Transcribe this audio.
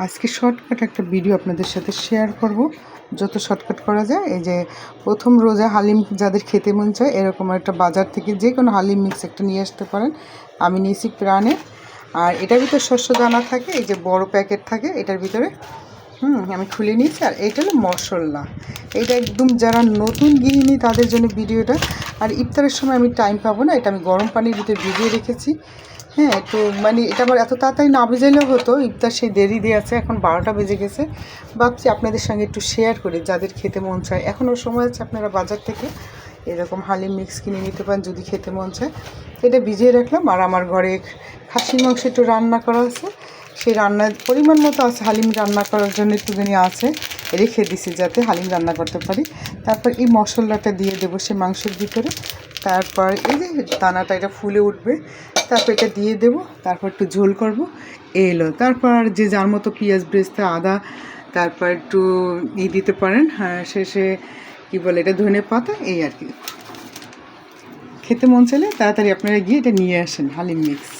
আজকে শর্টকাট একটা ভিডিও আপনাদের সাথে শেয়ার করব, যত শর্টকাট করা যায়। এই যে প্রথম রোজা হালিম যাদের খেতে মন চায় এরকম একটা বাজার থেকে যে কোনো হালিম মিক্স একটা নিয়ে আসতে পারেন। আমি নিয়েছি প্রাণের, আর এটার ভিতরে শস্য দানা থাকে, এই যে বড় প্যাকেট থাকে এটার ভিতরে। আমি খুলে নিয়েছি। আর এইটা হলো মশলা। এইটা একদম যারা নতুন গৃহিণী তাদের জন্য ভিডিওটা। আর ইফতারের সময় আমি টাইম পাবো না, এটা আমি গরম পানির ভিতরে ভিজিয়ে রেখেছি। হ্যাঁ, তো মানে এটা আমার এত তাড়াতাড়ি না ভেজাইলেও হতো, ইফতার সেই দেরি দিয়ে আছে, এখন 12টা বেজে গেছে। ভাবছি আপনাদের সঙ্গে একটু শেয়ার করি, যাদের খেতে মন চায় এখনও সময় আছে, আপনারা বাজার থেকে এরকম হালিম মিক্স কিনে নিতে পারেন যদি খেতে মন চায়। এটা ভিজিয়ে রাখলাম। আর আমার ঘরে খাসির মাংস একটু রান্না করা আছে, সেই রান্নার পরিমাণ মতো আছে, হালিম রান্না করার জন্য একটুখানি আছে, রেখে দিছি যাতে হালিম রান্না করতে পারি। তারপর এই মশলাটা দিয়ে দেবো সে মাংসের ভিতরে। তারপর এই যে দানাটা এটা ফুলে উঠবে, তারপর এটা দিয়ে দেবো, তারপর একটু ঝোল করব এলো। তারপর যে যার মতো পেঁয়াজ বেরেস্তা আদা, তারপর একটু দিতে পারেন, হ্যাঁ শেষে কী বলে এটা ধনে পাতা, এই আর কি। খেতে মন চাইলে তাড়াতাড়ি আপনারা গিয়ে এটা নিয়ে আসেন হালিম মিক্স।